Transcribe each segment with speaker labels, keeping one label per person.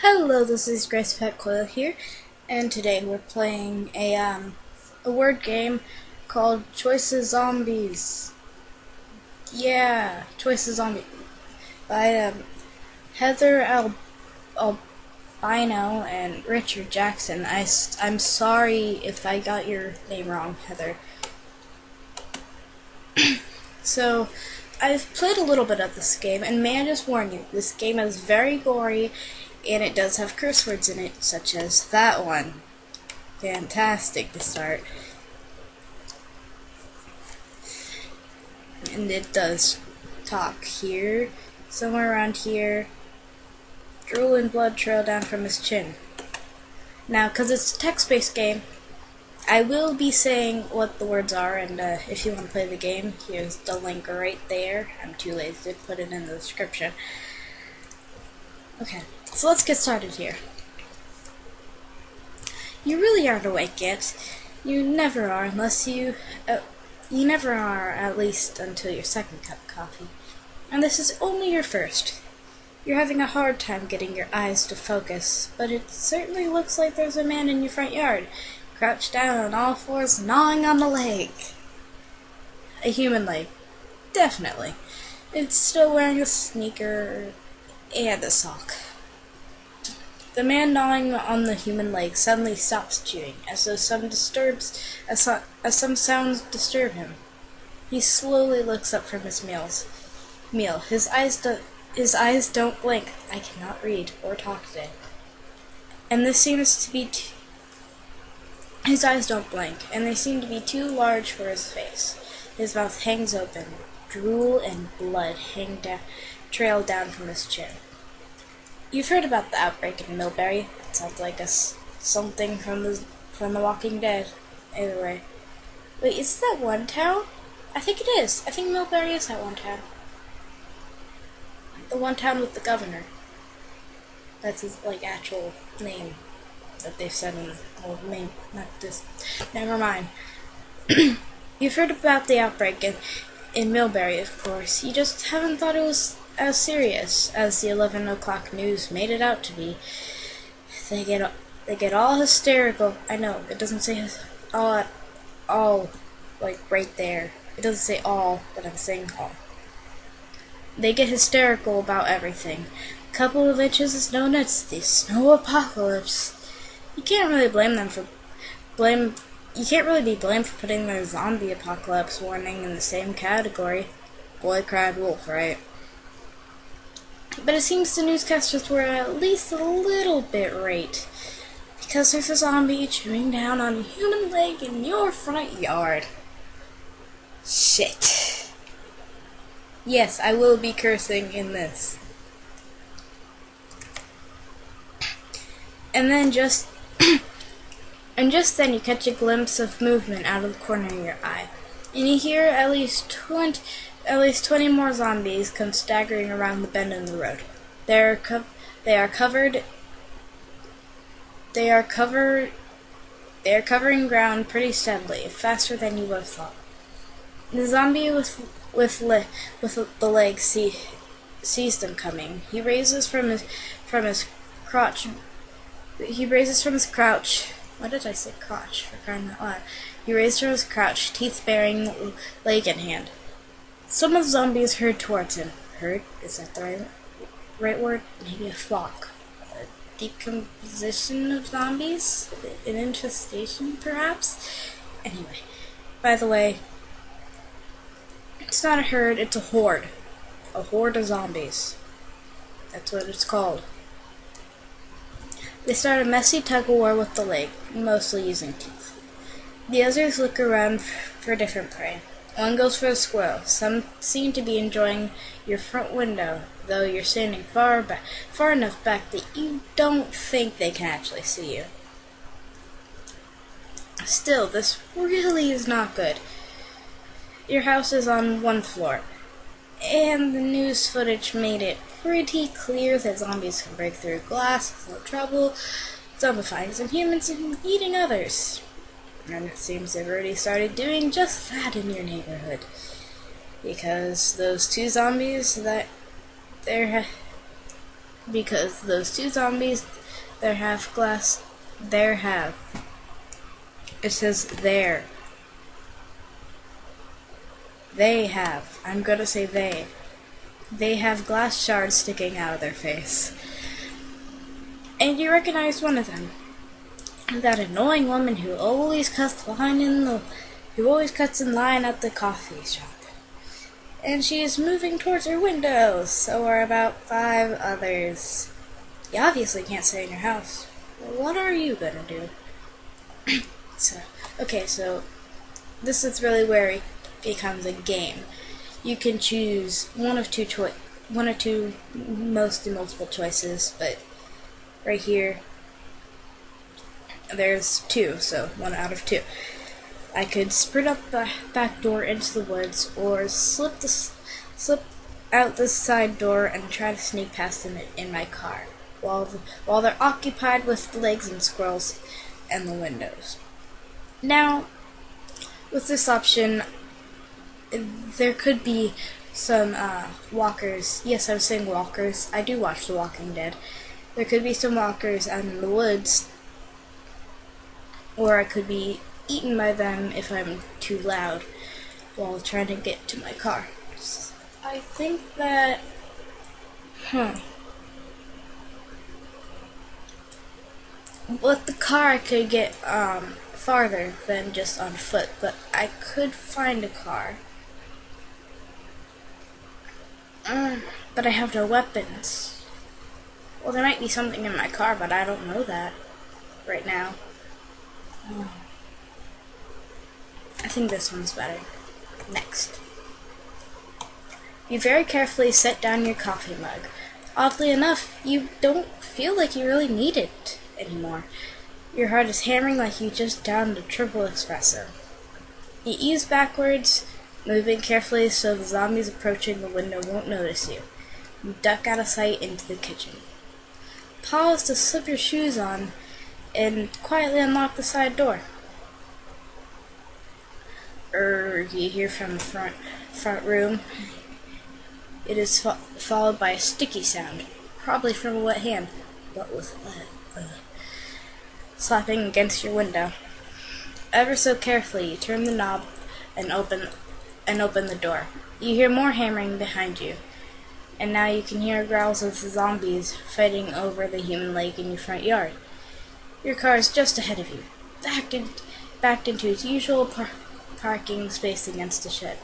Speaker 1: Hello, this is Grace Pet Coil here, and today we're playing a word game called Choices Zombies. Yeah, Choices Zombies by Heather Albino and Richard Jackson. I'm sorry if I got your name wrong, Heather. So, I've played a little bit of this game, and may I just warn you, this game is very gory, and it does have curse words in it, such as that one. Fantastic to start. And it does talk here, somewhere around here. Drool and blood trail down from his chin. Now, because it's a text-based game, I will be saying what the words are, and if you want to play the game, here's the link right there. I'm too lazy to put it in the description. Okay, so let's get started here. You really aren't awake yet. You never are unless you never are, at least until your second cup of coffee. And this is only your first. You're having a hard time getting your eyes to focus, but it certainly looks like there's a man in your front yard, crouched down on all fours, gnawing on a leg. A human leg. Definitely. It's still wearing a sneaker and a sock. The man gnawing on the human leg suddenly stops chewing, as though some sounds disturb him. He slowly looks up from his meal. His eyes don't blink. I cannot read or talk today. And this seems to be his eyes don't blink, and they seem to be too large for his face. His mouth hangs open. Drool and blood trail down from his chin. You've heard about the outbreak in Millbury. It sounds like something from The Walking Dead. Either way. Wait, is that one town? I think it is. I think Millbury is that one town. The one town with the governor. That's his, actual name that they've said in the whole name. Not this. Never mind. You've heard about the outbreak in Millbury, of course. You just haven't thought it was as serious as the 11 o'clock news made it out to be. They get all hysterical. I know, it doesn't say all, right there. It doesn't say all, but I'm saying all. They get hysterical about everything. A couple of inches is known as the snow apocalypse. You can't really be blamed for putting their zombie apocalypse warning in the same category. Boy cried wolf, right? But it seems the newscasters were at least a little bit right, because there's a zombie chewing down on a human leg in your front yard. Shit. Yes, I will be cursing in this. And then just then you catch a glimpse of movement out of the corner of your eye, and you hear at least 20 more zombies come staggering around the bend in the road. They are covering ground pretty steadily, faster than you would have thought. The zombie with the leg sees them coming. He raises from his crouch. What did I say? Crotch, for crying out loud. He raised from his crouch, teeth-baring, leg in hand. Some of the zombies herd towards him. Herd? Is that the right word? Maybe a flock. A decomposition of zombies? An infestation, perhaps? Anyway. By the way, it's not a herd, it's a horde. A horde of zombies. That's what it's called. They start a messy tug-of-war with the leg, mostly using teeth. The others look around for different prey. One goes for a squirrel. Some seem to be enjoying your front window, though you're standing far enough back that you don't think they can actually see you. Still, this really is not good. Your house is on one floor, and the news footage made it pretty clear that zombies can break through glass without trouble, zombifying some humans and eating others. And it seems they've already started doing just that in your neighborhood. Because those two zombies that because those two zombies, they have glass. There have. It says there. They have. I'm gonna say they. They have glass shards sticking out of their face. And you recognize one of them. That annoying woman who always cuts in line at the coffee shop. And she is moving towards her window. So are about 5 others. You obviously can't stay in your house. What are you gonna do? So this is really where it becomes a game. You can choose one of two mostly multiple choices, but right here there's 2, so 1 out of 2. I could sprint up the back door into the woods, or slip out the side door and try to sneak past them in my car, while they're occupied with the legs and squirrels and the windows. Now, with this option, there could be some walkers. Yes, I'm saying walkers. I do watch The Walking Dead. There could be some walkers out in the woods, or I could be eaten by them if I'm too loud while trying to get to my car. I think that... With the car I could get farther than just on foot, but I could find a car. But I have no weapons. Well, there might be something in my car, but I don't know that right now. I think this one's better. Next. You very carefully set down your coffee mug. Oddly enough, you don't feel like you really need it anymore. Your heart is hammering like you just downed a triple espresso. You ease backwards, moving carefully so the zombies approaching the window won't notice you. You duck out of sight into the kitchen. Pause to slip your shoes on and quietly unlock the side door. You hear from the front room. It is followed by a sticky sound, probably from a wet hand. What was wet? Slapping against your window. Ever so carefully, you turn the knob and open the door. You hear more hammering behind you, and now you can hear growls of the zombies fighting over the human leg in your front yard. Your car is just ahead of you, backed into its usual parking space against the shed.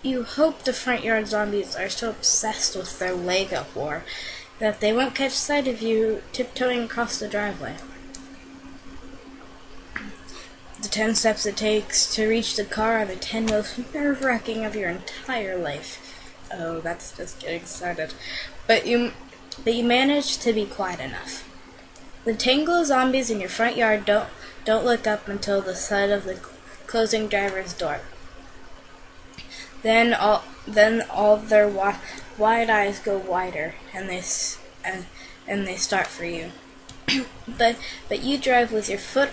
Speaker 1: You hope the front yard zombies are so obsessed with their leg up war that they won't catch sight of you tiptoeing across the driveway. The 10 steps it takes to reach the car are the 10 most nerve-wracking of your entire life. Oh, that's just getting started. But you manage to be quiet enough. The tangle of zombies in your front yard don't look up until the thud of the closing driver's door. Then all their wide eyes go wider, and they start for you. but you drive with your foot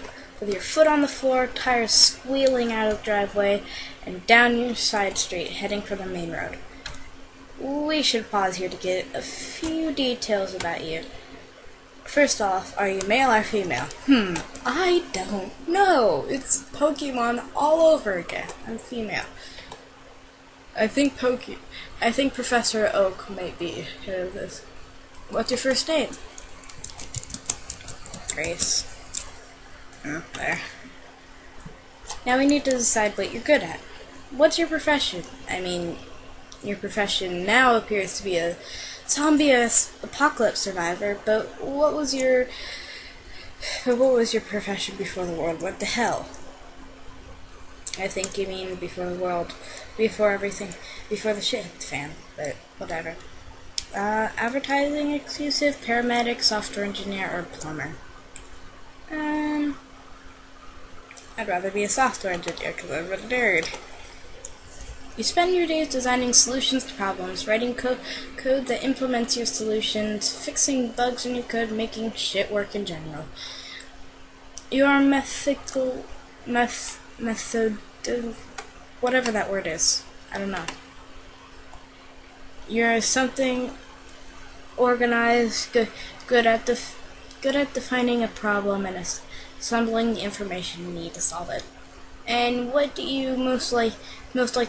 Speaker 1: on the floor, tires squealing out of the driveway, and down your side street, heading for the main road. We should pause here to get a few details about you. First off, are you male or female? I don't know. It's Pokemon all over again. I'm female. I think Professor Oak might be here of this. What's your first name? Grace. There. Now we need to decide what you're good at. What's your profession? I mean, your profession now appears to be a zombie apocalypse survivor, but what was your profession before the world went to hell? I think you mean before the shit hit the fan, but whatever. Advertising exclusive, paramedic, software engineer, or plumber? I'd rather be a software engineer because I'm a nerd. You spend your days designing solutions to problems, writing code that implements your solutions, fixing bugs in your code, making shit work in general. You are whatever that word is. I don't know. You're something organized, good at defining a problem and assembling the information you need to solve it. And what do you most like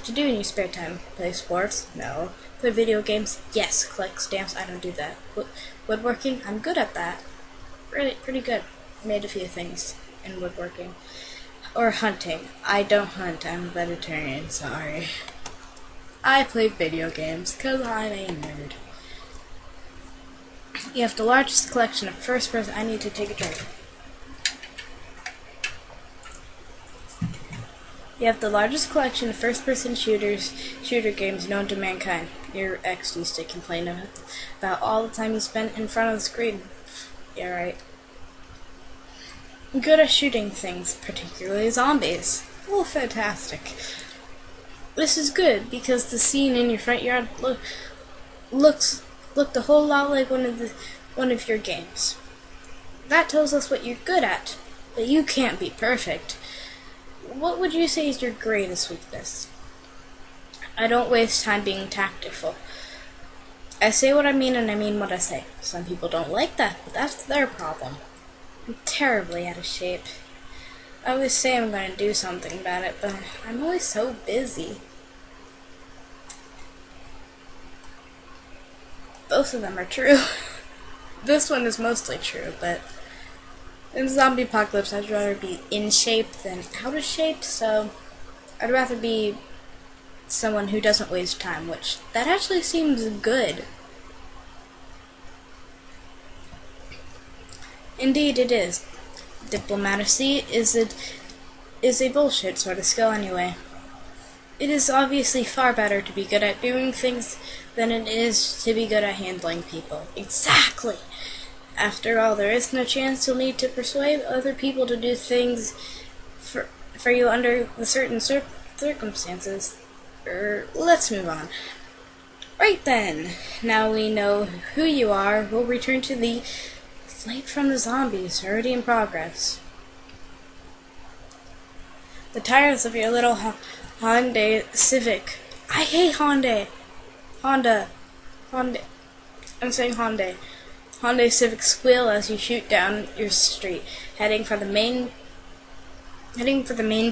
Speaker 1: to do in your spare time? Play sports? No. Play video games? Yes. Collect stamps? I don't do that. Woodworking? I'm good at that. Really, pretty good. Made a few things in woodworking. Or hunting. I don't hunt. I'm a vegetarian. Sorry. I play video games because I'm a nerd. You have the largest collection of first-person. I need to take a drink. You have the largest collection of first-person shooter games known to mankind. Your ex used to complain about all the time you spent in front of the screen. Yeah, right. I'm good at shooting things, particularly zombies. Oh, fantastic. This is good because the scene in your front yard looked a whole lot like one of your games. That tells us what you're good at, but you can't be perfect. What would you say is your greatest weakness? I don't waste time being tactful. I say what I mean and I mean what I say. Some people don't like that, but that's their problem. I'm terribly out of shape. I always say I'm going to do something about it, but I'm always so busy. Both of them are true. This one is mostly true, but in zombie apocalypse I'd rather be in shape than out of shape, so I'd rather be someone who doesn't waste time, which that actually seems good. Indeed it is. Diplomacy is a bullshit sort of skill anyway. It is obviously far better to be good at doing things than it is to be good at handling people. Exactly! After all, there is no chance you'll need to persuade other people to do things for you under the certain circumstances. Let's move on. Right then, now we know who you are, we'll return to the flight from the zombies already in progress. The tires of your little Hyundai Civic. I hate Honda. I'm saying Hyundai. Hyundai Civic squeal as you shoot down your street, heading for the main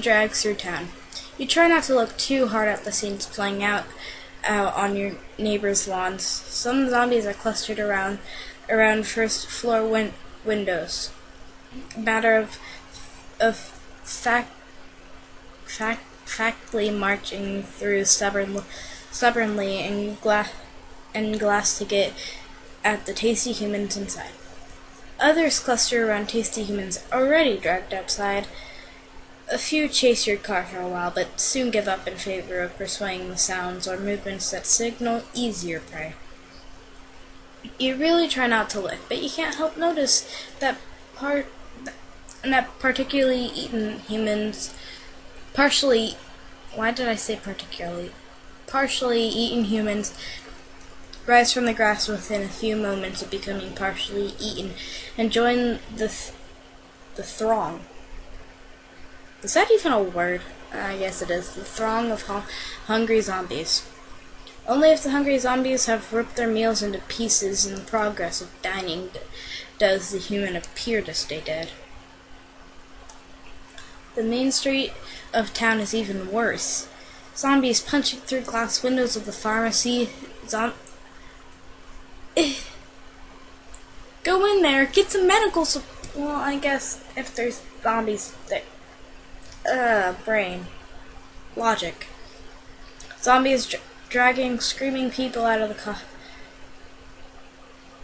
Speaker 1: drag through town. You try not to look too hard at the scenes playing out on your neighbors' lawns. Some zombies are clustered around first floor windows. A matter of factly marching through stubbornly and glass to get at the tasty humans inside. Others cluster around tasty humans already dragged outside. A few chase your car for a while, but soon give up in favor of pursuing the sounds or movements that signal easier prey. You really try not to look, but you can't help notice that particularly eaten humans, partially eaten humans rise from the grass within a few moments of becoming partially eaten and join the throng. Is that even a word? I guess it is. The throng of hungry zombies. Only if the hungry zombies have ripped their meals into pieces in the progress of dining does the human appear to stay dead. The main street of town is even worse. Zombies punching through glass windows of the pharmacy. Go in there, get some medical well, I guess if there's zombies there. Brain. Logic. Zombies dragging screaming people out of the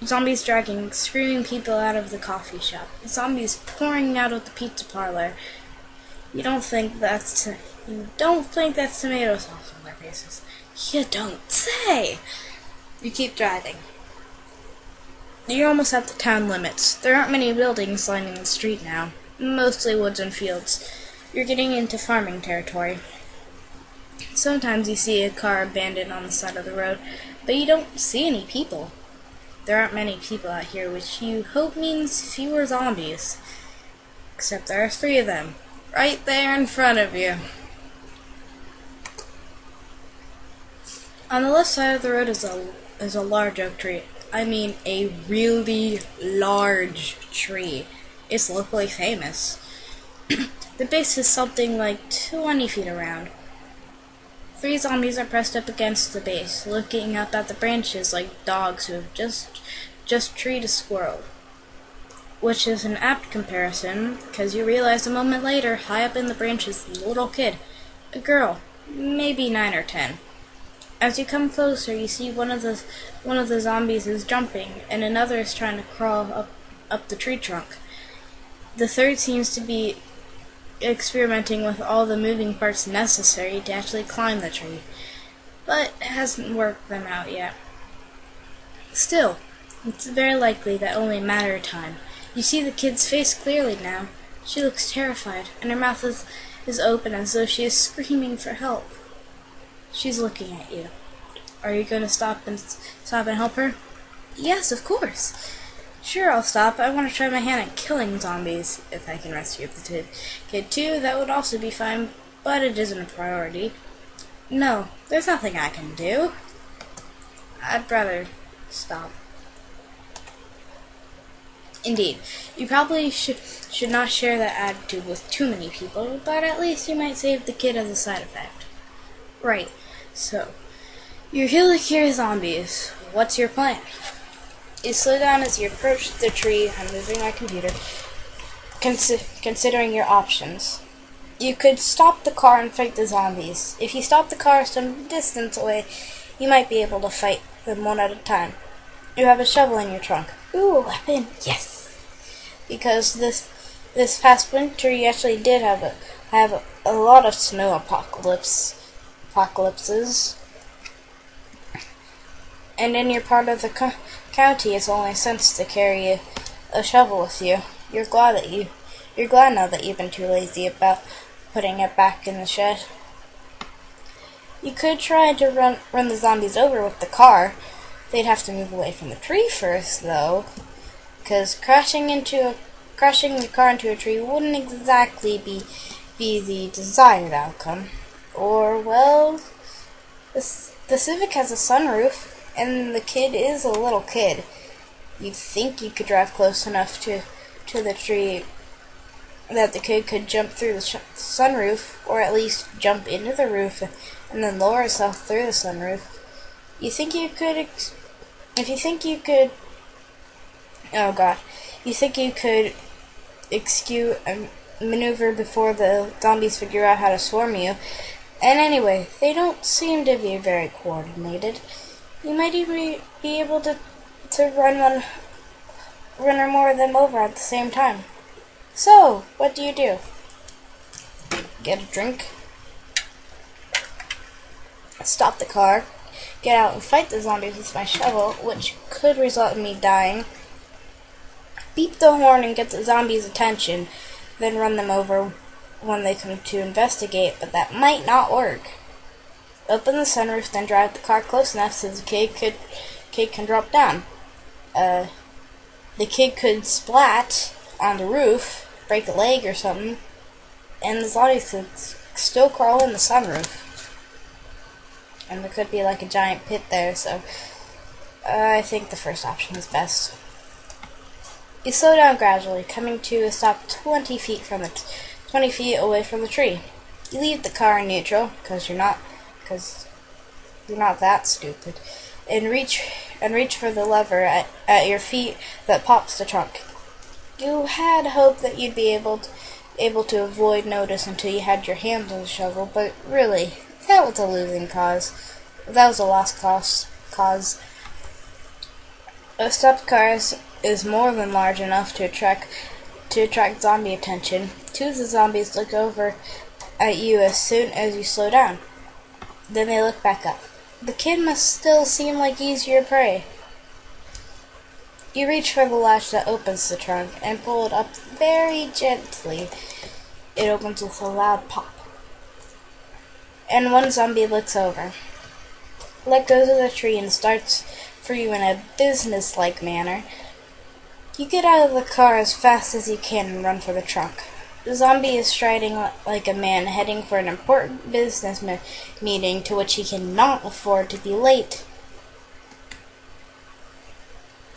Speaker 1: Zombies dragging screaming people out of the coffee shop. Zombies pouring out of the pizza parlor. You don't think that's tomato sauce on their faces. You don't say. You keep driving. You're almost at the town limits. There aren't many buildings lining the street now. Mostly woods and fields. You're getting into farming territory. Sometimes you see a car abandoned on the side of the road, but you don't see any people. There aren't many people out here, which you hope means fewer zombies. Except there are 3 of them, right there in front of you. On the left side of the road is a large oak tree. I mean a really large tree. It's locally famous. The base is something like 20 feet around. 3 zombies are pressed up against the base, looking up at the branches like dogs who have just treed a squirrel. Which is an apt comparison, because you realize a moment later, high up in the branches, is a little kid. A girl, maybe 9 or 10. As you come closer, you see one of the zombies is jumping, and another is trying to crawl up the tree trunk. The third seems to be experimenting with all the moving parts necessary to actually climb the tree, but hasn't worked them out yet. Still, it's very likely that only a matter of time. You see the kid's face clearly now. She looks terrified, and her mouth is open as though she is screaming for help. She's looking at you. Are you going to stop and help her? Yes, of course. Sure, I'll stop. I want to try my hand at killing zombies. If I can rescue the kid too, that would also be fine, but it isn't a priority. No, there's nothing I can do. I'd rather stop. Indeed, you probably should not share that attitude with too many people, but at least you might save the kid as a side effect. Right, so, you're here to cure zombies. What's your plan? You slow down as you approach the tree. I'm moving my computer, considering your options. You could stop the car and fight the zombies. If you stop the car some distance away, you might be able to fight them one at a time. You have a shovel in your trunk. Ooh, a weapon! Yes! Because this past winter you actually did have a lot of snow apocalypses. And in your part of the county, it's only sense to carry a shovel with you. You're glad now that you've been too lazy about putting it back in the shed. You could try to run the zombies over with the car. They'd have to move away from the tree first, though, because crashing the car into a tree wouldn't exactly be the desired outcome. Or, well, the Civic has a sunroof, and the kid is a little kid. You'd think you could drive close enough to the tree that the kid could jump through the sunroof, or at least jump into the roof and then lower himself through the sunroof. You think you could execute a maneuver before the zombies figure out how to swarm you. And anyway, they don't seem to be very coordinated. You might even be able to run or more of them over at the same time. So, what do? Get a drink, stop the car, get out and fight the zombies with my shovel, which could result in me dying, beep the horn and get the zombies' attention, then run them over when they come to investigate, but that might not work. Open the sunroof, then drive the car close enough so the kid can drop down. The kid could splat on the roof, break a leg or something, and the zombies could still crawl in the sunroof. And there could be like a giant pit there, so I think the first option is best. You slow down gradually, coming to a stop 20 feet away from the tree. You leave the car in neutral, because you're not that stupid, and reach for the lever at your feet that pops the trunk. You had hoped that you'd be able to avoid notice until you had your hands on the shovel, but really, that was a losing cause. That was a lost cause. A stopped car is more than large enough to attract zombie attention. 2 of the zombies look over at you as soon as you slow down. Then they look back up. The kid must still seem like easier prey. You reach for the latch that opens the trunk and pull it up very gently. It opens with a loud pop. And one zombie looks over, let go of the tree, and starts for you in a business-like manner. You get out of the car as fast as you can and run for the trunk. The zombie is striding like a man heading for an important business meeting to which he cannot afford to be late.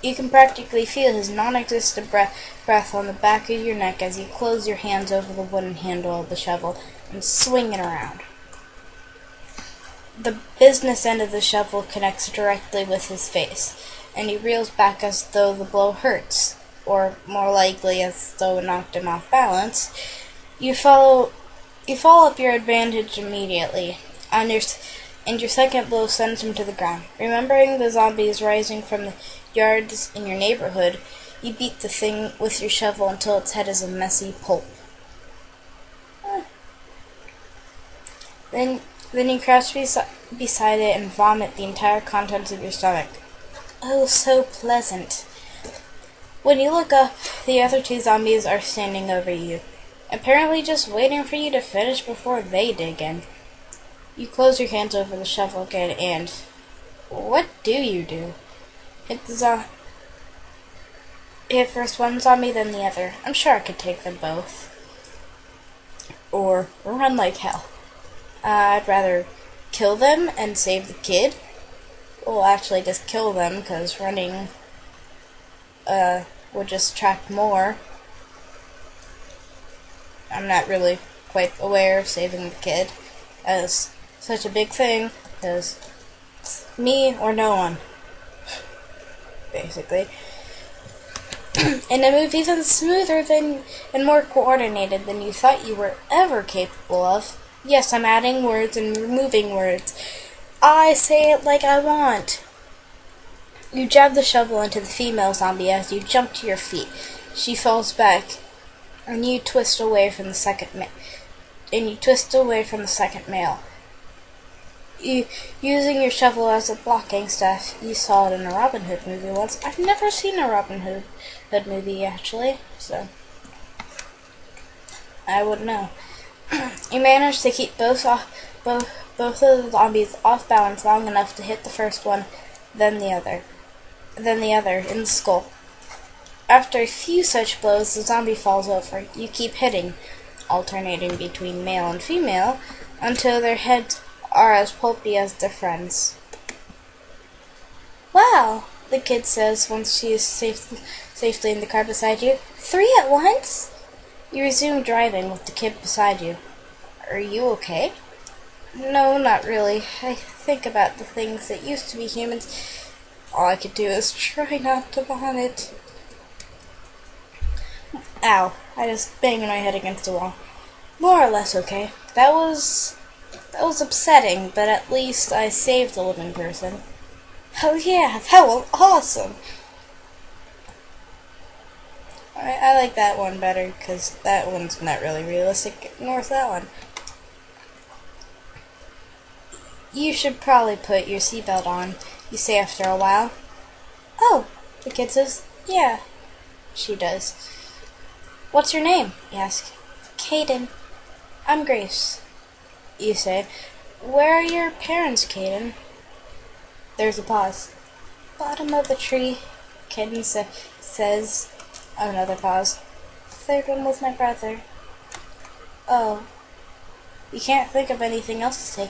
Speaker 1: You can practically feel his non-existent breath on the back of your neck as you close your hands over the wooden handle of the shovel and swing it around. The business end of the shovel connects directly with his face, and he reels back as though the blow hurts, or more likely as though it knocked him off balance. You follow up your advantage immediately, and your second blow sends him to the ground. Remembering the zombies rising from the yards in your neighborhood, you beat the thing with your shovel until its head is a messy pulp. Then you crouch beside it and vomit the entire contents of your stomach. Oh, so pleasant. When you look up, the other two zombies are standing over you, apparently just waiting for you to finish before they dig in. You close your hands over the shovel again and... what do you do? Hit first one zombie, then the other. I'm sure I could take them both. Or run like hell. I'd rather kill them and save the kid. Well, actually just kill them, because running would just attract more. I'm not really quite aware of saving the kid as such a big thing, because me or no one, basically. And a move even smoother and more coordinated than you thought you were ever capable of. Yes, I'm adding words and removing words. I say it like I want. You jab the shovel into the female zombie as you jump to your feet. She falls back, and you twist away from the second male. Using your shovel as a blocking staff. You saw it in a Robin Hood movie once. I've never seen a Robin Hood movie, actually, so I wouldn't know. You managed to keep both of the zombies off balance long enough to hit the first one, then the other in the skull. After a few such blows, the zombie falls over. You keep hitting, alternating between male and female, until their heads are as pulpy as their friends. Wow, the kid says once she is safely in the car beside you. 3 at once? You resume driving with the kid beside you. Are you okay? No, not really. I think about the things that used to be humans. All I could do is try not to vomit. Ow, I just banged my head against the wall. More or less okay. That was upsetting, but at least I saved a living person. Oh yeah, that was awesome! I like that one better, because that one's not really realistic, nor is that one. You should probably put your seatbelt on, you say after a while. Oh, the kid says, yeah, she does. What's your name? You ask. Caden. I'm Grace, you say. Where are your parents, Caden? There's a pause. Bottom of the tree, Caden says. Another pause. Third one with my brother. Oh. You can't think of anything else to say.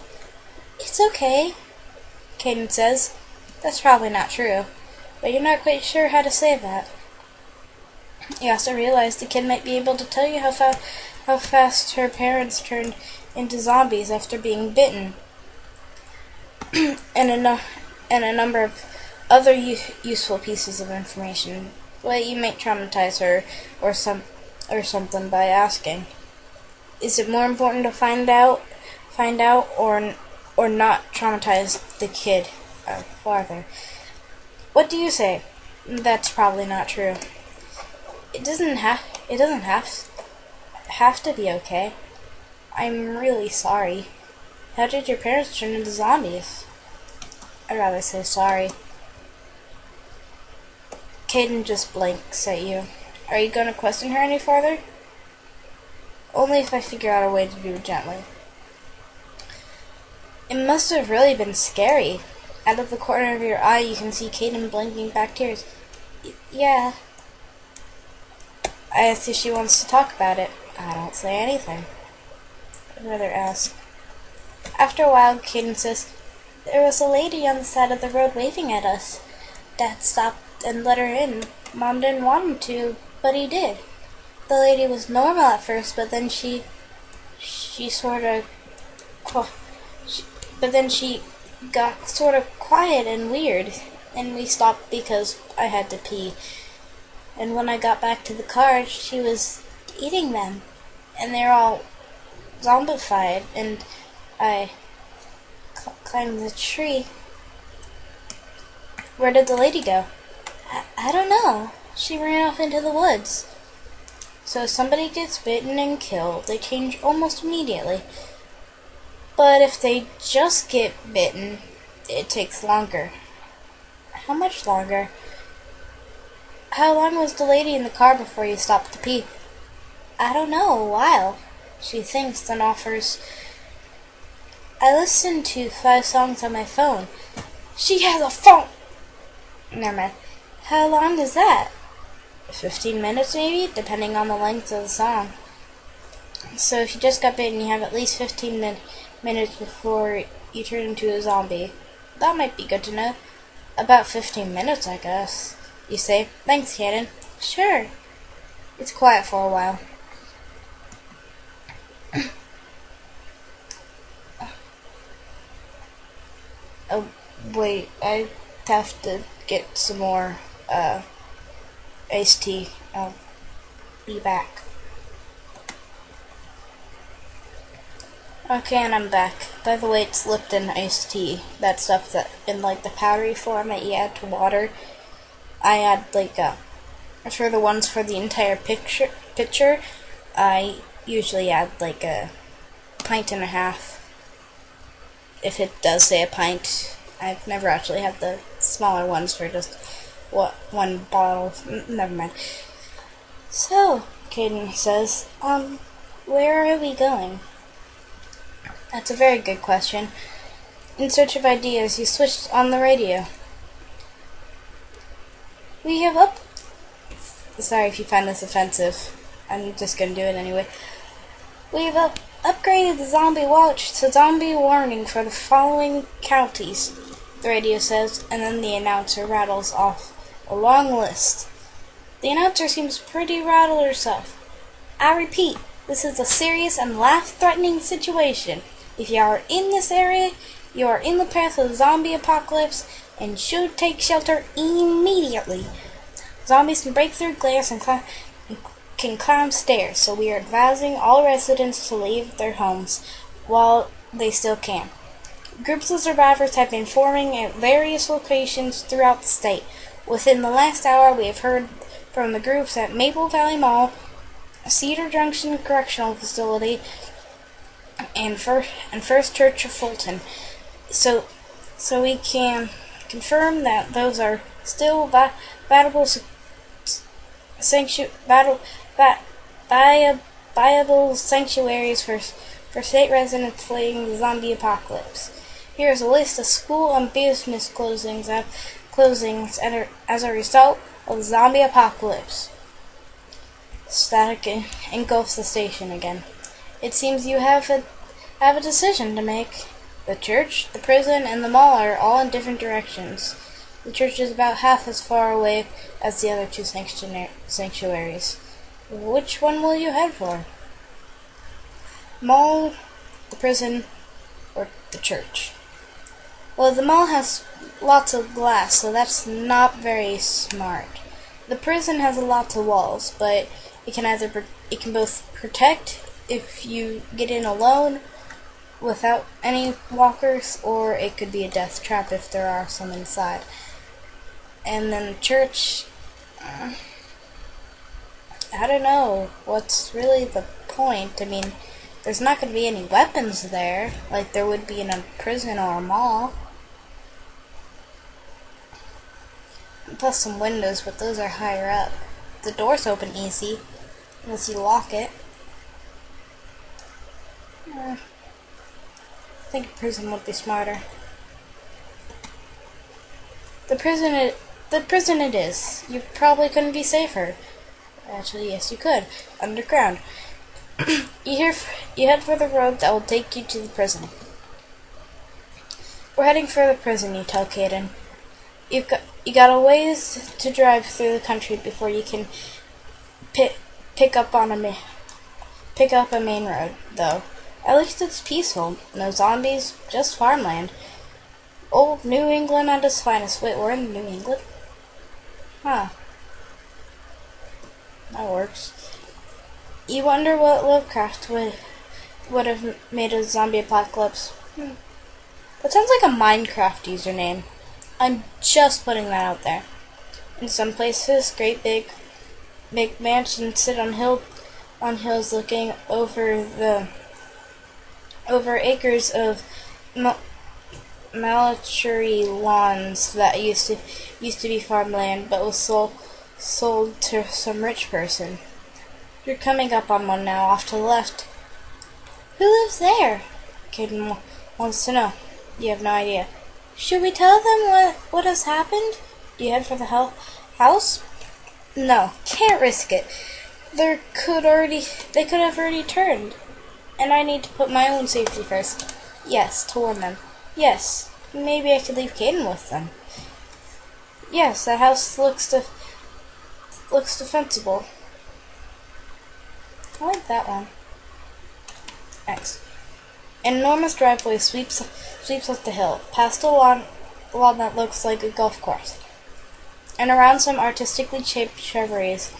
Speaker 1: It's okay, Caden says. That's probably not true, but you're not quite sure how to say that. You also realize the kid might be able to tell you how fast her parents turned into zombies after being bitten, and a number of other useful pieces of information. But you might traumatize her or something by asking. Is it more important to find out or not traumatize the kid farther? What do you say? That's probably not true. It doesn't have to be okay. I'm really sorry. How did your parents turn into zombies? I'd rather say sorry. Caden just blinks at you. Are you going to question her any farther? Only if I figure out a way to do it gently. It must have really been scary. Out of the corner of your eye, you can see Caden blinking back tears. Yeah. I ask if she wants to talk about it. I don't say anything. I'd rather ask. After a while, Caden says, there was a lady on the side of the road waving at us. Dad stopped and let her in. Mom didn't want him to, but he did. The lady was normal at first, but then she sort of, but then she got sort of quiet and weird, and we stopped because I had to pee. And when I got back to the car, she was eating them, and they're all zombified, and I climbed the tree. Where did the lady go? I don't know. She ran off into the woods. So if somebody gets bitten and killed, they change almost immediately. But if they just get bitten, it takes longer. How much longer? How long was the lady in the car before you stopped to pee? I don't know, a while. She thinks, then offers. I listened to 5 songs on my phone. She has a phone! Never mind. How long is that? 15 minutes maybe, depending on the length of the song. So if you just got bitten, you have at least 15 minutes before you turn into a zombie. That might be good to know. About 15 minutes, I guess. You say, thanks, Cannon. Sure. It's quiet for a while. Oh, wait, I have to get some more, iced tea. I'll be back. Okay, and I'm back. By the way, it's Lipton iced tea. That stuff that, in like the powdery form that you add to water. I add like, for the ones for the entire pitcher, I usually add like a pint and a half. If it does say a pint. I've never actually had the smaller ones for just one bottle. Never mind. So, Caden says, where are we going? That's a very good question. In search of ideas, you switched on the radio. We have Sorry if you find this offensive. I'm just gonna do it anyway. We have upgraded the zombie watch to zombie warning for the following counties, the radio says, and then the announcer rattles off a long list. The announcer seems pretty rattled herself. I repeat, this is a serious and life-threatening situation. If you are in this area, you are in the path of zombie apocalypse and should take shelter immediately. Zombies can break through glass and can climb stairs, so we are advising all residents to leave their homes while they still can. Groups of survivors have been forming at various locations throughout the state. Within the last hour, we have heard from the groups at Maple Valley Mall, Cedar Junction Correctional Facility, and First Church of Fulton. So we can confirm that those are still viable sanctuaries for state residents fleeing the zombie apocalypse. Here is a list of school and business closings as a result of the zombie apocalypse. Static engulfs the station again. It seems you have a decision to make. The church, the prison, and the mall are all in different directions. The church is about half as far away as the other 2 sanctuaries. Which one will you head for? Mall, the prison, or the church? Well, the mall has lots of glass, so that's not very smart. The prison has lots of walls, but it can both protect if you get in alone without any walkers, or it could be a death trap if there are some inside. And then the church, I don't know what's really the point. I mean, there's not going to be any weapons there like there would be in a prison or a mall. Plus some windows, but those are higher up. The doors open easy unless you lock it. I think a prison would be smarter. The prison it is. You probably couldn't be safer. Actually, yes, you could. Underground. You head for the road that will take you to the prison. We're heading for the prison, you tell Caden. You got a ways to drive through the country before you can pick pick up on a pick up a main road, though. At least it's peaceful. No zombies, just farmland. Old New England at its finest. Wait, we're in New England? Huh. That works. You wonder what Lovecraft would have made a zombie apocalypse. That sounds like a Minecraft username. I'm just putting that out there. In some places, great big mansions sit on hills looking over acres of Malachary lawns that used to be farmland, but was sold to some rich person. You're coming up on one now, off to the left. Who lives there? Caden wants to know. You have no idea. Should we tell them what has happened? Do you head for the house? No, can't risk it. They could have already turned, and I need to put my own safety first. Yes, to warn them. Yes, maybe I could leave Caden with them. Yes, that house looks defensible. I like that one. Next. An enormous driveway sweeps up the hill, past a lawn that looks like a golf course, and around some artistically shaped shrubberies,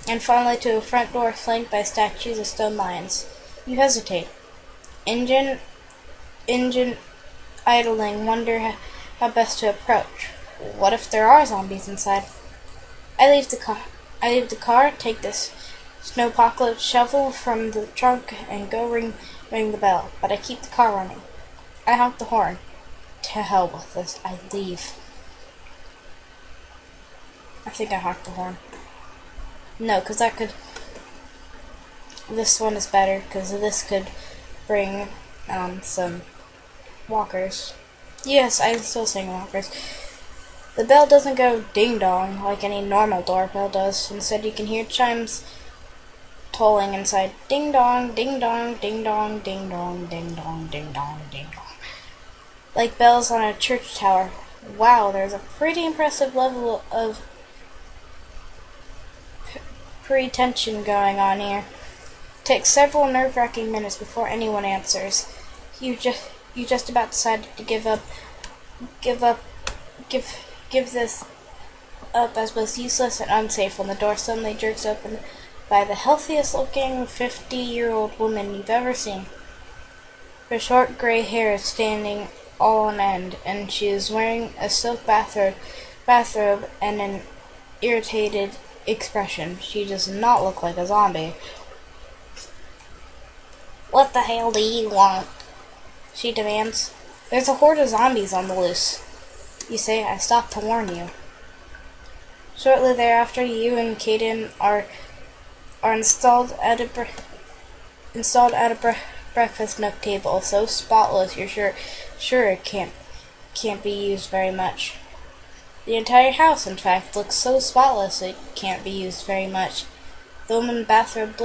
Speaker 1: and finally to a front door flanked by statues of stone lions. You hesitate. Engine idling, wonder how best to approach. What if there are zombies inside? I leave the car, take this snowpocalypse shovel from the trunk, and go ring the bell. But I keep the car running. I honk the horn. To hell with this. I leave. I think I honked the horn. No, because that could... This one is better, because this could bring some walkers. Yes, I'm still saying walkers. The bell doesn't go ding-dong like any normal doorbell does. Instead, you can hear chimes tolling inside. Ding-dong, ding-dong, ding-dong, ding-dong, ding-dong, ding-dong, ding-dong. Like bells on a church tower. Wow, there's a pretty impressive level of pretension going on here. Takes several nerve-wracking minutes before anyone answers. You just about decided to give this up as both useless and unsafe when the door suddenly jerks open by the healthiest-looking 50-year-old woman you've ever seen. Her short gray hair is standing all on end, and she is wearing a silk bathrobe and an irritated expression. She does not look like a zombie. What the hell do you want? She demands. There's a horde of zombies on the loose. You say, I stopped to warn you. Shortly thereafter, you and Caden are installed at a breakfast nook table, so spotless you're sure it can't be used very much. The entire house, in fact, looks so spotless it can't be used very much. The woman in the bathrobe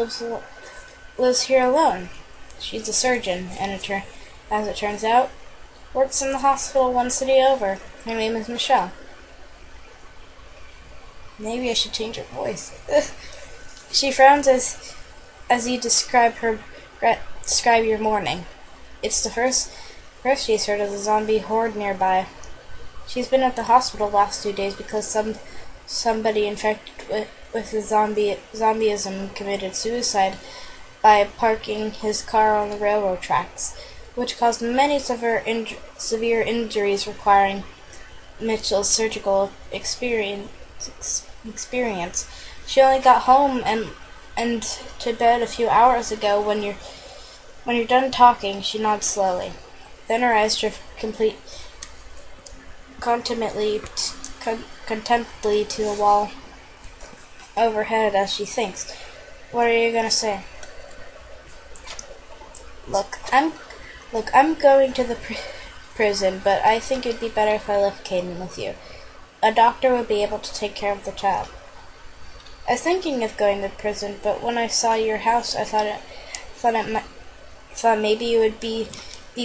Speaker 1: lives here alone. She's a surgeon, and as it turns out, works in the hospital one city over. Her name is Michelle. Maybe I should change her voice. She frowns as you describe your morning. It's the first she's heard of the zombie horde nearby. She's been at the hospital the last 2 days because somebody infected with zombieism committed suicide by parking his car on the railroad tracks, which caused many severe injuries requiring Mitchell's surgical experience. She only got home and to bed a few hours ago. When you're done talking, she nods slowly. Then her eyes drift contemptibly to the wall overhead as she thinks. What are you gonna say? Look, I'm going to the prison, but I think it'd be better if I left Caden with you. A doctor would be able to take care of the child. I was thinking of going to prison, but when I saw your house, I thought maybe it would be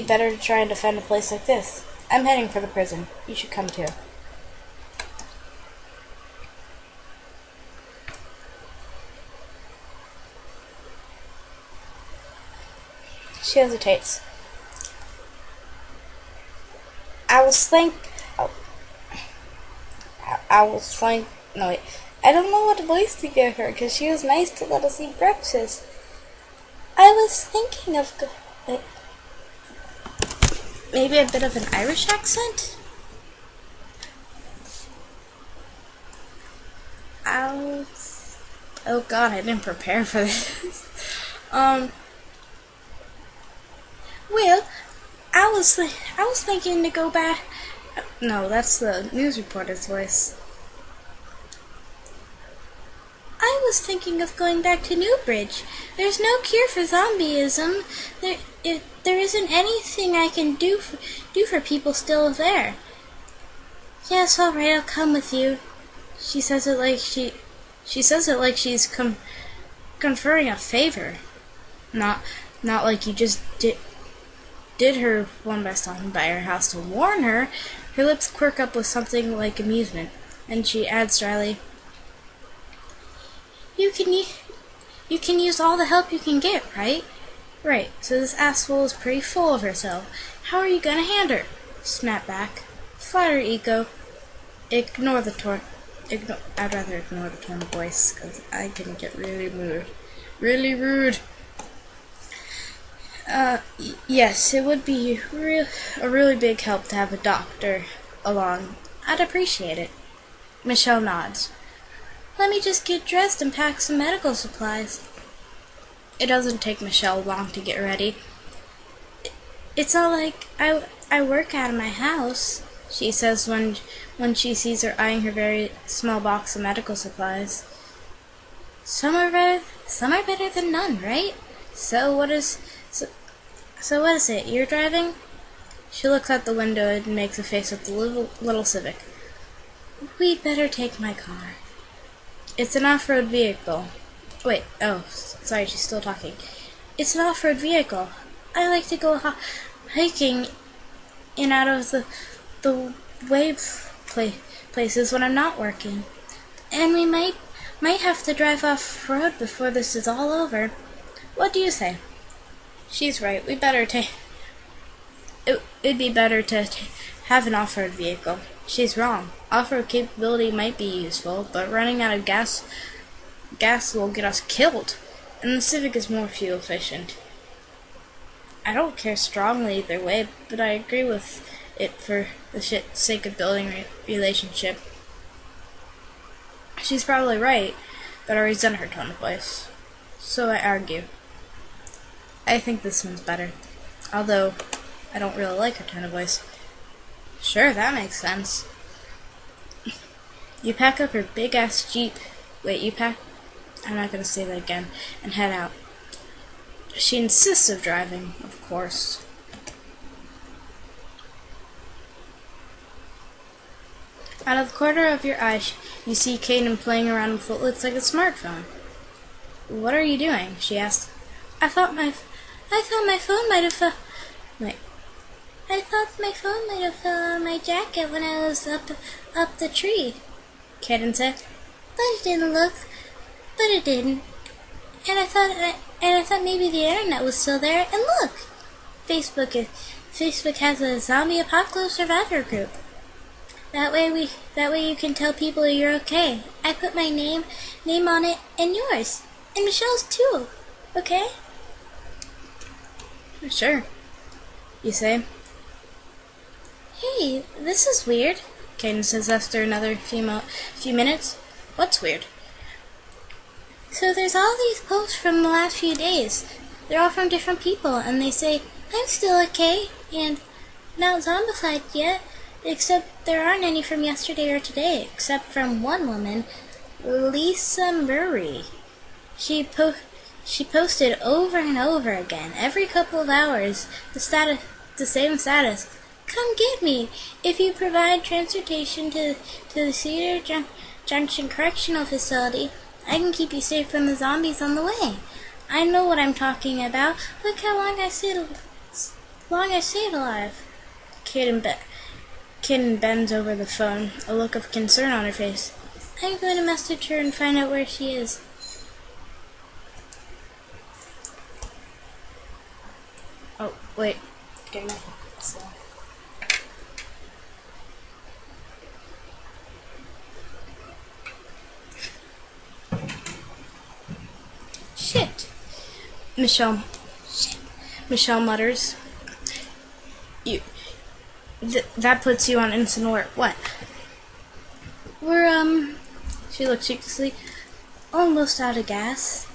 Speaker 1: better to try and defend a place like this. I'm heading for the prison. You should come too. She hesitates. I was think. I was think. No wait. I don't know what voice to give her because she was nice to let us eat breakfast. I was thinking of maybe a bit of an Irish accent. Oh God, I didn't prepare for this. Well, I was thinking to go back. No, that's the news reporter's voice. I was thinking of going back to Newbridge. There's no cure for zombieism. There isn't anything I can do for people still there. Yes, all right, I'll come with you. She says it like she's conferring a favor, not like you just did her one by stopping by her house to warn her. Her lips quirk up with something like amusement, and she adds dryly, You can use all the help you can get, right? Right, so this asshole is pretty full of herself. How are you gonna hand her? Snap back. Flatter ego. Ignore the tone. I'd rather ignore the tone of voice, because I can get really rude. Yes, it would be a really big help to have a doctor along. I'd appreciate it. Michelle nods. Let me just get dressed and pack some medical supplies. It doesn't take Michelle long to get ready. It's not like I work out of my house, she says when she sees her eyeing her very small box of medical supplies. Some are better than none, right? So what is it? You're driving? She looks out the window and makes a face at the little Civic. We'd better take my car. It's an off-road vehicle. Wait, sorry, she's still talking. It's an off-road vehicle. I like to go hiking in out of the places when I'm not working. And we might have to drive off-road before this is all over. What do you say? She's right. It'd be better to have an off-road vehicle. She's wrong. Off-road capability might be useful, but running out of gas will get us killed, and the Civic is more fuel efficient. I don't care strongly either way, but I agree with it for the sake of building relationship. She's probably right, but I resent her tone of voice. So I argue. I think this one's better, although I don't really like her tone of voice. Sure, that makes sense. You pack up her big-ass Jeep. Wait, I'm not going to say that again. And head out. She insists of driving, of course. Out of the corner of your eye, you see Kaden playing around with what looks like a smartphone. What are you doing? She asked. I thought my phone might have fell. Wait. I thought my phone might have fell on my jacket when I was up the tree, Kaden said. But it didn't. And I thought maybe the internet was still there. And look, Facebook has a zombie apocalypse survivor group. That way you can tell people you're okay. I put my name on it and yours and Michelle's too. Okay? Sure. You say. Hey, this is weird, Kaden says after another few minutes. What's weird? So there's all these posts from the last few days. They're all from different people, and they say, I'm still okay, and not zombified yet, except there aren't any from yesterday or today, except from one woman, Lisa Murray. She posted over and over again, every couple of hours, the same status. Come get me. If you provide transportation to the Cedar Junction Correctional Facility, I can keep you safe from the zombies on the way. I know what I'm talking about. Look how long I stayed alive. Kaden bends over the phone, a look of concern on her face. I'm going to message her and find out where she is. Oh, wait. Okay, no. So. Shit. Michelle. Shit. Michelle mutters. You. That puts you on instant alert. What? We're, she looks sheepishly. Almost out of gas.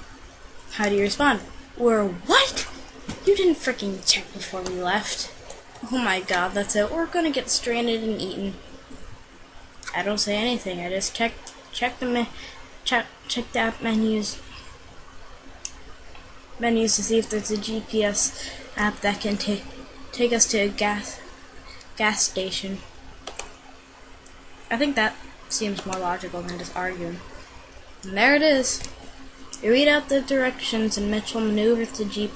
Speaker 1: How do you respond? We're what? You didn't freaking check before we left. Oh my god, that's it. We're gonna get stranded and eaten. I don't say anything. I just check the app menus to see if there's a GPS app that can take us to a gas station. I think that seems more logical than just arguing. And there it is. You read out the directions, and Mitchell maneuvers the Jeep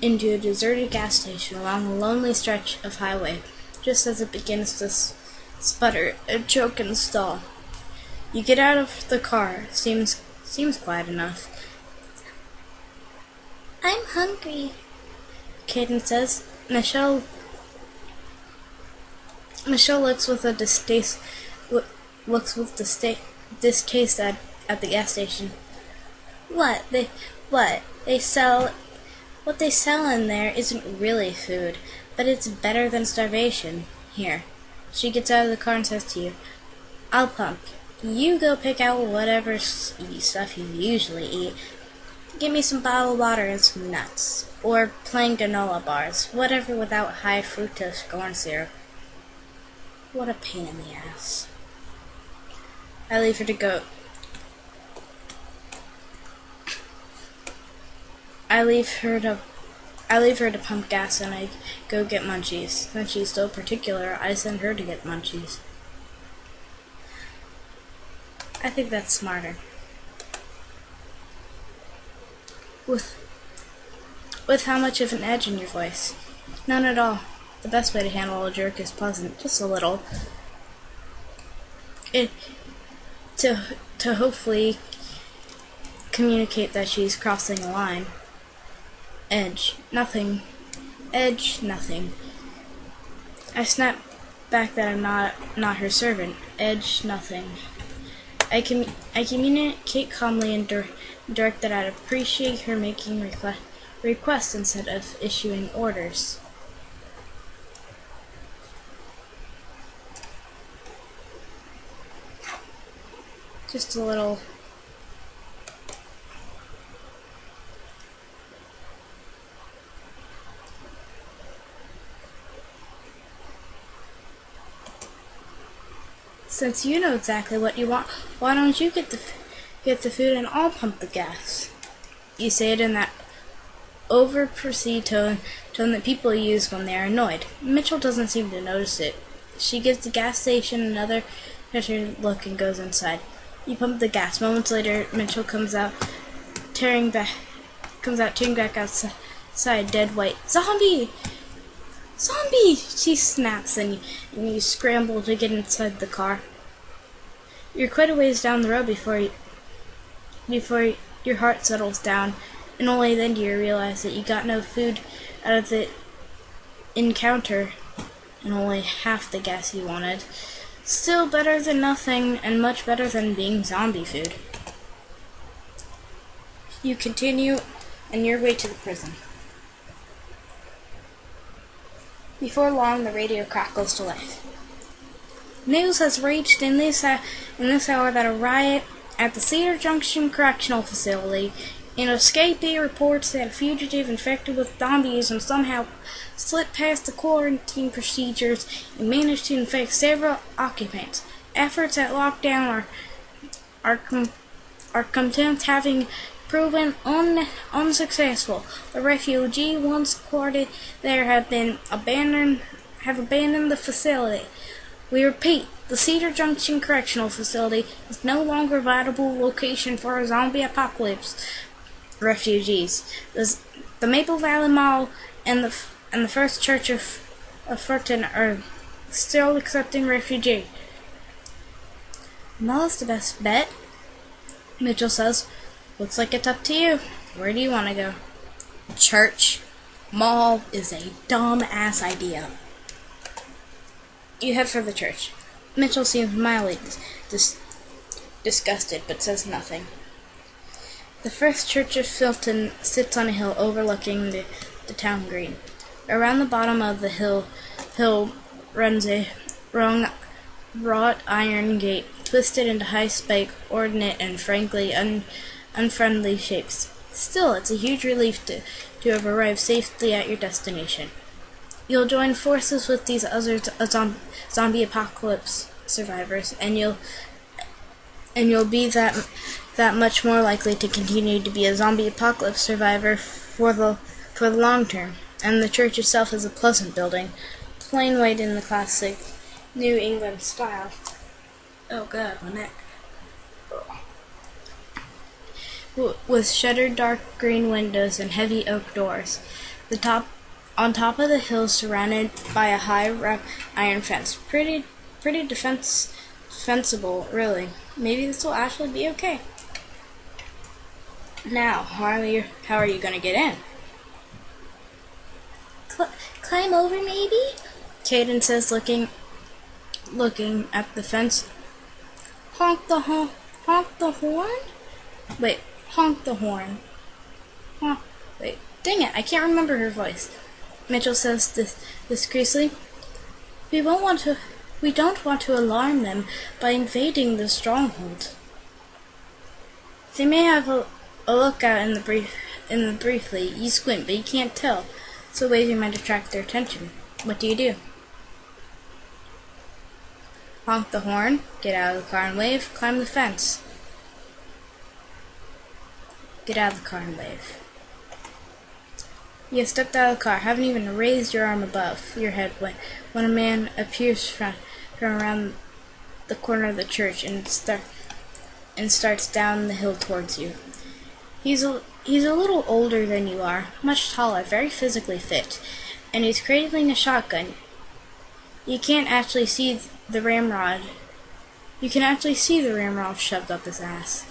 Speaker 1: into a deserted gas station along a lonely stretch of highway. Just as it begins to sputter and choke and stall, you get out of the car. Seems quiet enough. I'm hungry, Caden says. Michelle looks with distaste at the gas station. What they sell in there isn't really food, but it's better than starvation. Here. She gets out of the car and says to you, I'll pump. You go pick out whatever stuff you usually eat. Give me some bottled water and some nuts. Or plain granola bars. Whatever without high fructose corn syrup. What a pain in the ass. I leave her to go. I leave her to pump gas, and I go get munchies. Since she's so particular, I send her to get munchies. I think that's smarter. With how much of an edge in your voice? None at all. The best way to handle a jerk is pleasant, just a little. To hopefully communicate that she's crossing a line. Edge, nothing. Edge, nothing. I snap back that I'm not her servant. Edge, nothing. I communicate calmly and direct that I'd appreciate her making requests instead of issuing orders. Just a little. Since you know exactly what you want, why don't you get the food and I'll pump the gas? You say it in that over-proceed tone that people use when they are annoyed. Mitchell doesn't seem to notice it. She gives the gas station another look and goes inside. You pump the gas. Moments later, Mitchell comes out tearing back outside, dead white. Zombie! Zombie! She snaps, and you scramble to get inside the car. You're quite a ways down the road before your heart settles down, and only then do you realize that you got no food out of the encounter, and only half the gas you wanted. Still better than nothing, and much better than being zombie food. You continue on your way to the prison. Before long, the radio crackles to life. News has reached in this hour that a riot at the Cedar Junction Correctional Facility. An escapee reports that a fugitive infected with zombieism somehow slipped past the quarantine procedures and managed to infect several occupants. Efforts at lockdown are contempt having proven unsuccessful. The refugee once quartered there have abandoned the facility. We repeat, the Cedar Junction Correctional Facility is no longer a viable location for a zombie apocalypse. Refugees. The Maple Valley Mall and the First Church of Fulton are still accepting refugee. Mall's the best bet, Mitchell says. Looks like it's up to you. Where do you want to go? Church. Mall is a dumb-ass idea. You head for the church. Mitchell seems mildly disgusted, but says nothing. The First Church of Filton sits on a hill overlooking the town green. Around the bottom of the hill runs a wrought iron gate, twisted into high spike, ordinate, and frankly unfriendly shapes. Still, it's a huge relief to have arrived safely at your destination. You'll join forces with these other zombie apocalypse survivors, and you'll be that much more likely to continue to be a zombie apocalypse survivor for the long term. And the church itself is a pleasant building, plain white in the classic New England style. Oh god, my neck. With shuttered dark green windows and heavy oak doors. On top of the hill, surrounded by a high iron fence. Pretty defensible, really. Maybe this will actually be okay. Now, how are you gonna get in? Climb over, maybe? Caden says, looking at the fence. Honk the horn? Wait, honk the horn. Huh? Wait, dang it, I can't remember her voice. Mitchell says discreetly, We don't want to alarm them by invading the stronghold. They may have a lookout in the briefly. You squint, but you can't tell, so waving might attract their attention. What do you do? Honk the horn, get out of the car and wave, climb the fence. Get out of the car and wave. You have stepped out of the car, haven't even raised your arm above your head when a man appears from around the corner of the church and starts down the hill towards you. He's a little older than you are, much taller, very physically fit, and he's cradling a shotgun. You can't actually see the ramrod. You can actually see the ramrod shoved up his ass,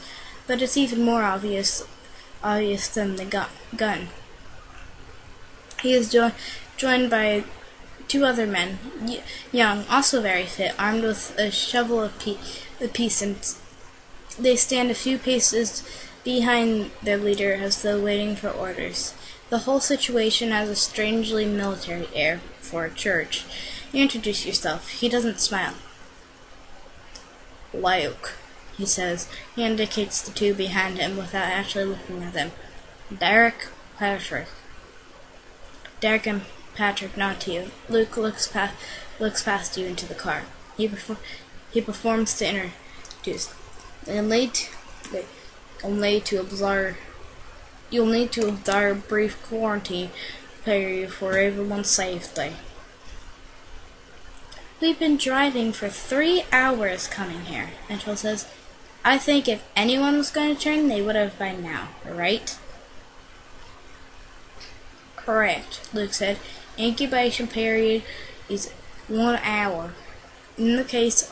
Speaker 1: but it's even more obvious than the gun. He is joined by two other men, young, also very fit, armed with a shovel apiece, and they stand a few paces behind their leader as though waiting for orders. The whole situation has a strangely military air for a church. You introduce yourself. He doesn't smile. Luke, he says. He indicates the two behind him without actually looking at them. Derek, Patrick. Derek and Patrick nod to you. Luke looks past you into the car. He performs to introduce. You'll need to observe a brief quarantine period for everyone's safety. We've been driving for 3 hours coming here, Mitchell says. I think if anyone was going to turn, they would have by now, right? Correct, Luke said. Incubation period is 1 hour. In the case.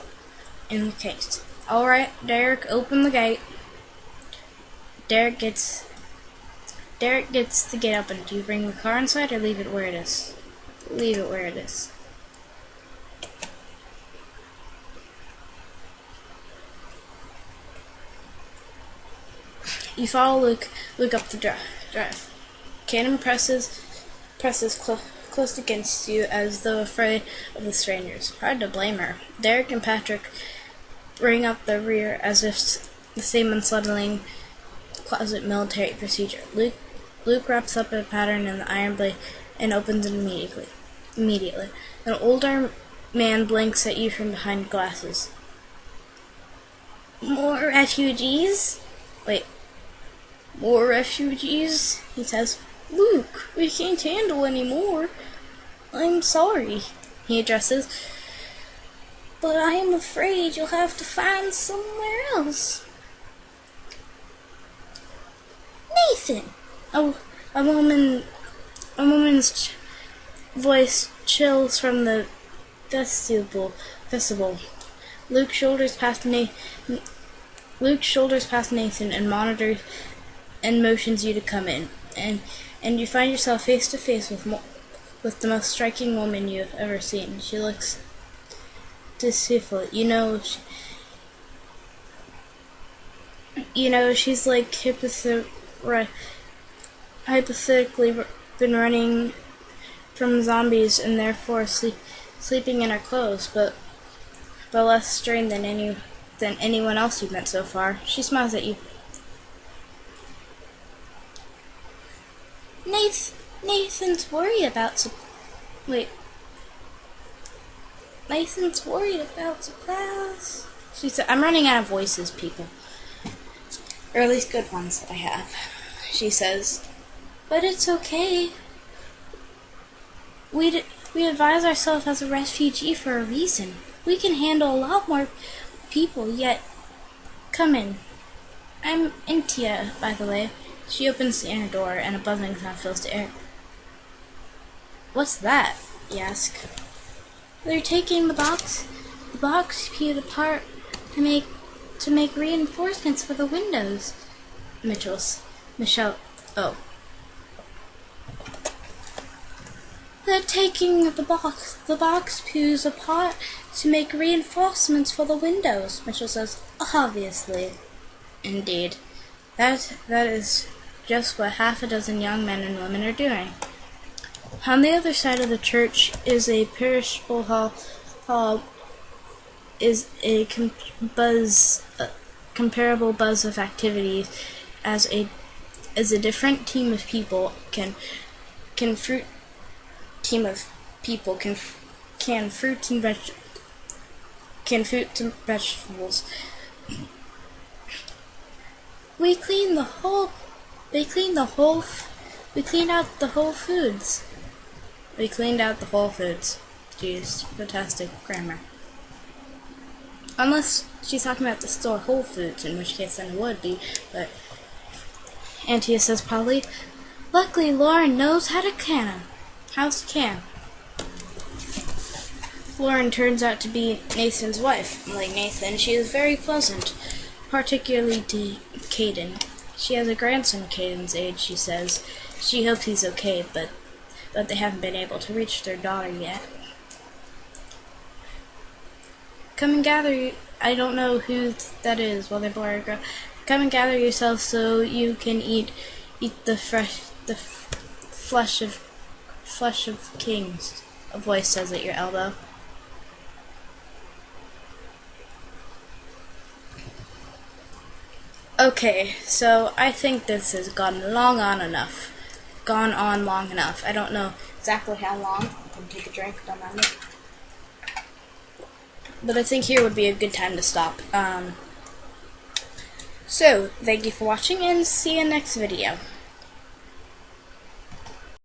Speaker 1: Alright, Derek, open the gate. Derek gets to get up, and do you bring the car inside or leave it where it is? Leave it where it is. You follow Luke up the drive. Cannon presses close against you as though afraid of the strangers. Hard to blame her. Derek and Patrick bring up the rear as if the same unsettling closet military procedure. Luke wraps up a pattern in the iron blade and opens it immediately. An older man blinks at you from behind glasses. More refugees? More refugees? He says. Luke, we can't handle any more. I'm sorry, he addresses. But I am afraid you'll have to find somewhere else. Nathan! A woman's voice chills from the vestibule. Luke shoulders past Nathan and monitors and motions you to come in. and you find yourself face to face with the most striking woman you've ever seen. She looks deceitful. She's like hypothetically been running from zombies and therefore sleeping in her clothes, but less strained than anyone else you've met so far. She smiles at you. Nathan's worried about Nathan's worried about the class. She said, I'm running out of voices, people. Or at least good ones that I have. She says, but it's okay. We advise ourselves as a refugee for a reason. We can handle a lot more people, yet come in. I'm Intia, by the way. She opens the inner door, and a buzzing sound fills the air. What's that? You ask. They're taking the box peeled apart to make reinforcements for the windows. Michelle. Oh. They're taking the box pews apart to make reinforcements for the windows. Mitchell says, obviously. Indeed. That is just what half a dozen young men and women are doing. On the other side of the church is a perishable hall is a comparable buzz of activity as a different team of people can fruit and vegetables. We cleaned out the Whole Foods. We cleaned out the Whole Foods. Jeez, fantastic grammar. Unless she's talking about the store Whole Foods, in which case then it would be, but Antia says proudly, luckily Lauren knows how to can. How's can? Lauren turns out to be Nathan's wife. Like Nathan, she is very pleasant, particularly to Caden. She has a grandson Caden's age, she says. She hopes he's okay, but they haven't been able to reach their daughter yet. Come and gather. I don't know who that is, whether boy or girl. Come and gather yourselves so you can eat the flesh of kings. A voice says at your elbow. Okay, so I think this has gone on long enough. I don't know exactly how long. I can take a drink, don't mind me. But I think here would be a good time to stop. So, thank you for watching and see you in the next video.